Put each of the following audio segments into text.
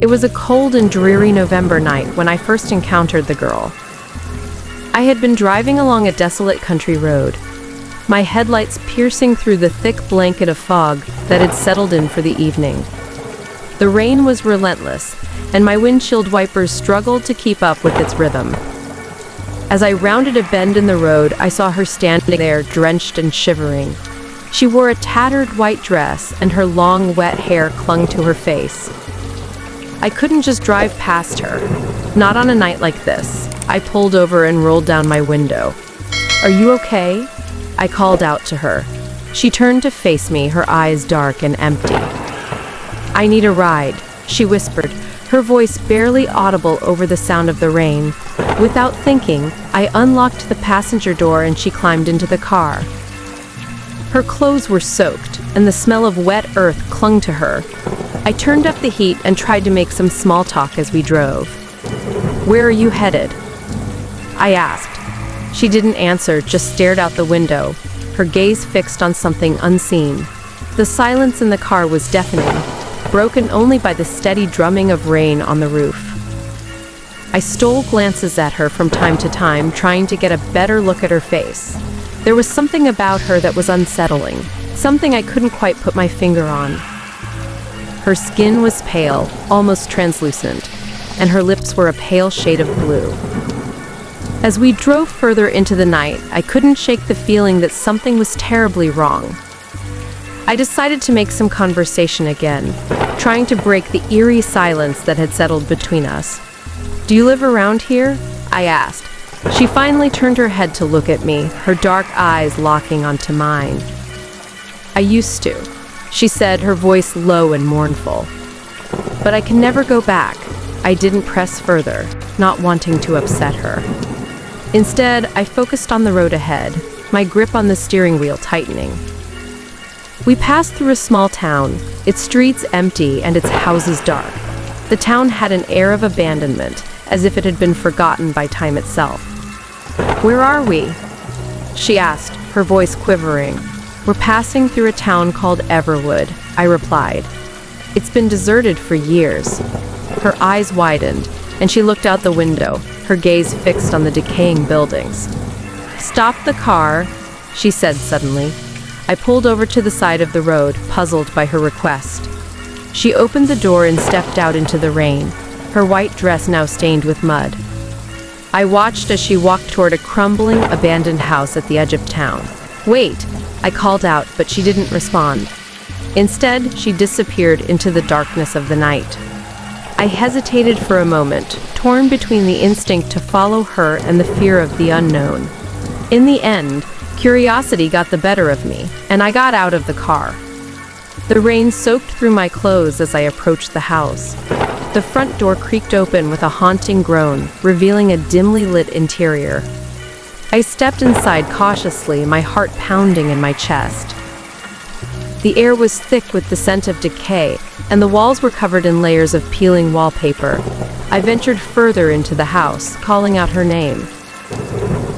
It was a cold and dreary November night when I first encountered the girl. I had been driving along a desolate country road, my headlights piercing through the thick blanket of fog that had settled in for the evening. The rain was relentless, and my windshield wipers struggled to keep up with its rhythm. As I rounded a bend in the road, I saw her standing there, drenched and shivering. She wore a tattered white dress, and her long, wet hair clung to her face. I couldn't just drive past her, not on a night like this. I pulled over and rolled down my window. "Are you okay?" I called out to her. She turned to face me, her eyes dark and empty. "I need a ride," she whispered, her voice barely audible over the sound of the rain. Without thinking, I unlocked the passenger door and she climbed into the car. Her clothes were soaked, and the smell of wet earth clung to her. I turned up the heat and tried to make some small talk as we drove. "Where are you headed?" I asked. She didn't answer, just stared out the window, her gaze fixed on something unseen. The silence in the car was deafening, broken only by the steady drumming of rain on the roof. I stole glances at her from time to time, trying to get a better look at her face. There was something about her that was unsettling, something I couldn't quite put my finger on. Her skin was pale, almost translucent, and her lips were a pale shade of blue. As we drove further into the night, I couldn't shake the feeling that something was terribly wrong. I decided to make some conversation again, trying to break the eerie silence that had settled between us. "Do you live around here?" I asked. She finally turned her head to look at me, her dark eyes locking onto mine. "I used to," she said, her voice low and mournful. "But I can never go back." I didn't press further, not wanting to upset her. Instead, I focused on the road ahead, my grip on the steering wheel tightening. We passed through a small town, its streets empty and its houses dark. The town had an air of abandonment, as if it had been forgotten by time itself. "Where are we?" she asked, her voice quivering. "We're passing through a town called Everwood," I replied. "It's been deserted for years." Her eyes widened, and she looked out the window, her gaze fixed on the decaying buildings. "Stop the car," she said suddenly. I pulled over to the side of the road, puzzled by her request. She opened the door and stepped out into the rain, her white dress now stained with mud. I watched as she walked toward a crumbling, abandoned house at the edge of town. "Wait," I called out, but she didn't respond. Instead, she disappeared into the darkness of the night. I hesitated for a moment, torn between the instinct to follow her and the fear of the unknown. In the end, curiosity got the better of me, and I got out of the car. The rain soaked through my clothes as I approached the house. The front door creaked open with a haunting groan, revealing a dimly lit interior. I stepped inside cautiously, my heart pounding in my chest. The air was thick with the scent of decay, and the walls were covered in layers of peeling wallpaper. I ventured further into the house, calling out her name.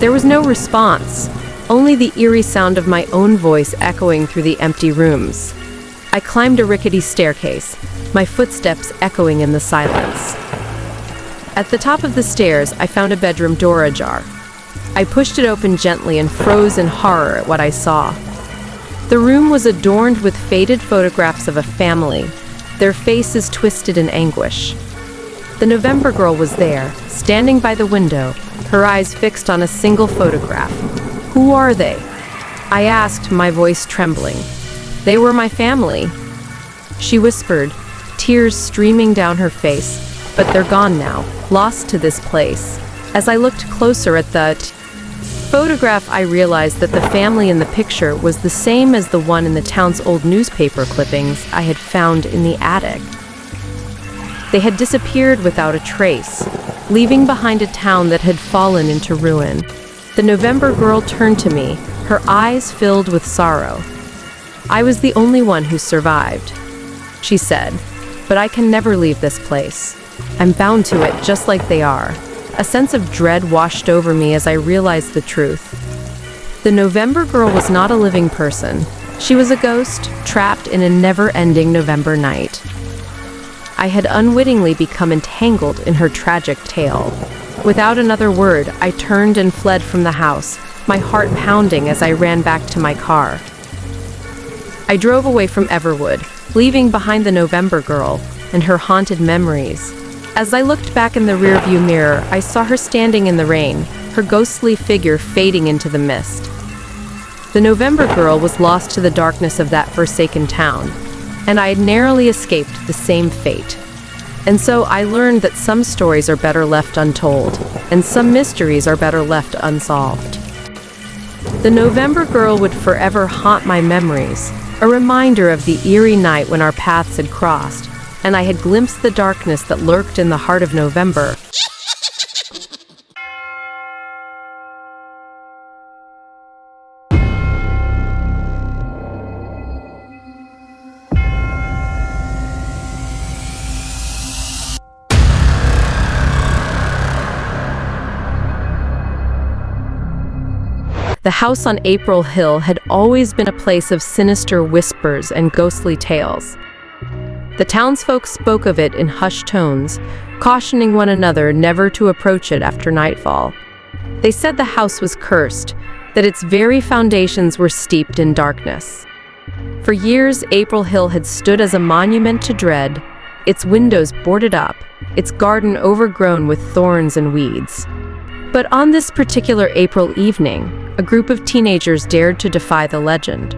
There was no response, only the eerie sound of my own voice echoing through the empty rooms. I climbed a rickety staircase, my footsteps echoing in the silence. At the top of the stairs, I found a bedroom door ajar. I pushed it open gently and froze in horror at what I saw. The room was adorned with faded photographs of a family, their faces twisted in anguish. The November girl was there, standing by the window, her eyes fixed on a single photograph. "Who are they?" I asked, my voice trembling. "They were my family," she whispered, tears streaming down her face. "But they're gone now, lost to this place." As I looked closer at the photograph, I realized that the family in the picture was the same as the one in the town's old newspaper clippings I had found in the attic. They had disappeared without a trace, leaving behind a town that had fallen into ruin. The November girl turned to me, her eyes filled with sorrow. "I was the only one who survived," she said, "but I can never leave this place. I'm bound to it just like they are." A sense of dread washed over me as I realized the truth. The November girl was not a living person. She was a ghost, trapped in a never-ending November night. I had unwittingly become entangled in her tragic tale. Without another word, I turned and fled from the house, my heart pounding as I ran back to my car. I drove away from Everwood, leaving behind the November girl and her haunted memories. As I looked back in the rearview mirror, I saw her standing in the rain, her ghostly figure fading into the mist. The November girl was lost to the darkness of that forsaken town, and I had narrowly escaped the same fate. And so I learned that some stories are better left untold, and some mysteries are better left unsolved. The November girl would forever haunt my memories, a reminder of the eerie night when our paths had crossed, and I had glimpsed the darkness that lurked in the heart of November. The house on April Hill had always been a place of sinister whispers and ghostly tales. The townsfolk spoke of it in hushed tones, cautioning one another never to approach it after nightfall. They said the house was cursed, that its very foundations were steeped in darkness. For years, April Hill had stood as a monument to dread, its windows boarded up, its garden overgrown with thorns and weeds. But on this particular April evening, a group of teenagers dared to defy the legend.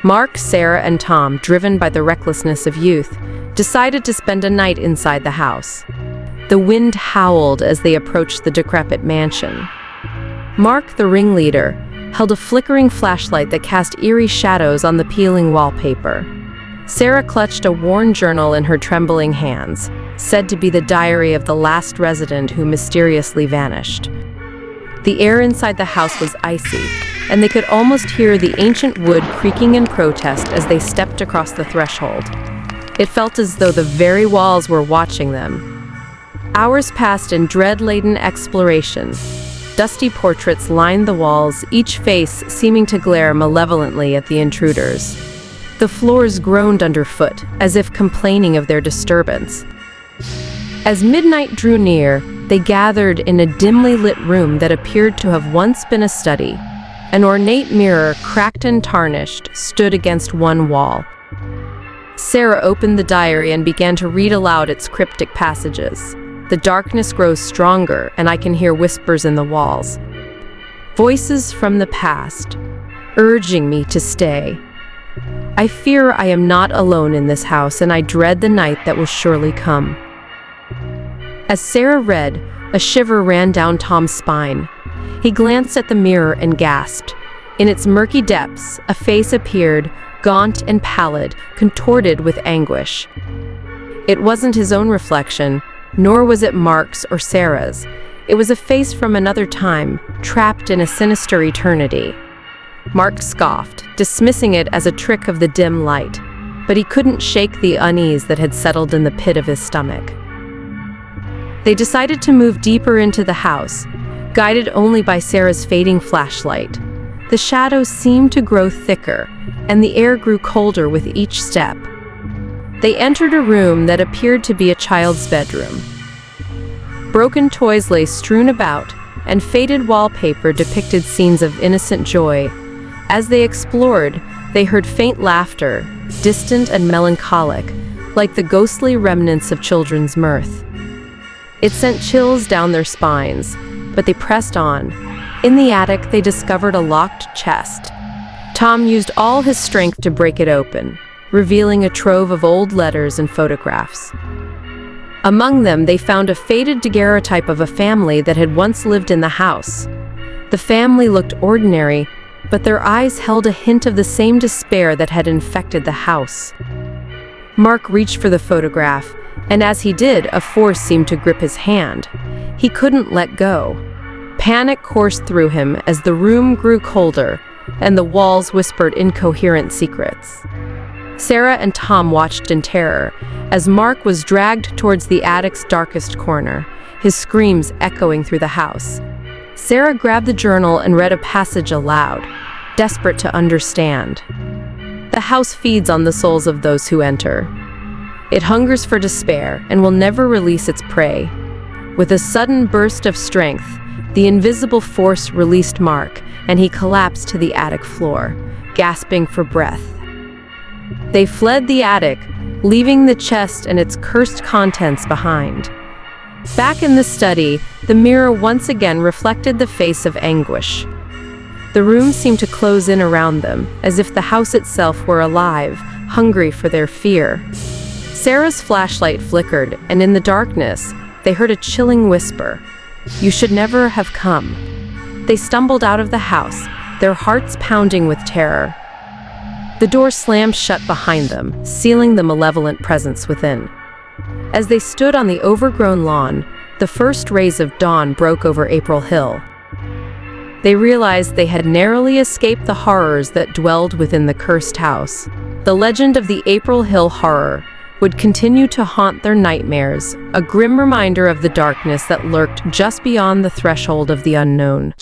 Mark, Sarah, and Tom, driven by the recklessness of youth, decided to spend a night inside the house. The wind howled as they approached the decrepit mansion. Mark, the ringleader, held a flickering flashlight that cast eerie shadows on the peeling wallpaper. Sarah clutched a worn journal in her trembling hands, said to be the diary of the last resident who mysteriously vanished. The air inside the house was icy, and they could almost hear the ancient wood creaking in protest as they stepped across the threshold. It felt as though the very walls were watching them. Hours passed in dread-laden exploration. Dusty portraits lined the walls, each face seeming to glare malevolently at the intruders. The floors groaned underfoot, as if complaining of their disturbance. As midnight drew near, they gathered in a dimly lit room that appeared to have once been a study. An ornate mirror, cracked and tarnished, stood against one wall. Sarah opened the diary and began to read aloud its cryptic passages. The darkness grows stronger, and I can hear whispers in the walls. Voices from the past, urging me to stay. I fear I am not alone in this house, and I dread the night that will surely come. As Sarah read, a shiver ran down Tom's spine. He glanced at the mirror and gasped. In its murky depths, a face appeared, gaunt and pallid, contorted with anguish. It wasn't his own reflection, nor was it Mark's or Sarah's. It was a face from another time, trapped in a sinister eternity. Mark scoffed, dismissing it as a trick of the dim light, but he couldn't shake the unease that had settled in the pit of his stomach. They decided to move deeper into the house, guided only by Sarah's fading flashlight. The shadows seemed to grow thicker, and the air grew colder with each step. They entered a room that appeared to be a child's bedroom. Broken toys lay strewn about, and faded wallpaper depicted scenes of innocent joy. As they explored, they heard faint laughter, distant and melancholic, like the ghostly remnants of children's mirth. It sent chills down their spines, but they pressed on. In the attic, they discovered a locked chest. Tom used all his strength to break it open, revealing a trove of old letters and photographs. Among them, they found a faded daguerreotype of a family that had once lived in the house. The family looked ordinary, but their eyes held a hint of the same despair that had infected the house. Mark reached for the photograph, and as he did, a force seemed to grip his hand. He couldn't let go. Panic coursed through him as the room grew colder, and the walls whispered incoherent secrets. Sarah and Tom watched in terror as Mark was dragged towards the attic's darkest corner, his screams echoing through the house. Sarah grabbed the journal and read a passage aloud, desperate to understand. The house feeds on the souls of those who enter. It hungers for despair and will never release its prey. With a sudden burst of strength, the invisible force released Mark, and he collapsed to the attic floor, gasping for breath. They fled the attic, leaving the chest and its cursed contents behind. Back in the study, the mirror once again reflected the face of anguish. The room seemed to close in around them, as if the house itself were alive, hungry for their fear. Sarah's flashlight flickered, and in the darkness, they heard a chilling whisper. "You should never have come." They stumbled out of the house, their hearts pounding with terror. The door slammed shut behind them, sealing the malevolent presence within. As they stood on the overgrown lawn, the first rays of dawn broke over April Hill. They realized they had narrowly escaped the horrors that dwelled within the cursed house. The legend of the April Hill Horror would continue to haunt their nightmares, a grim reminder of the darkness that lurked just beyond the threshold of the unknown.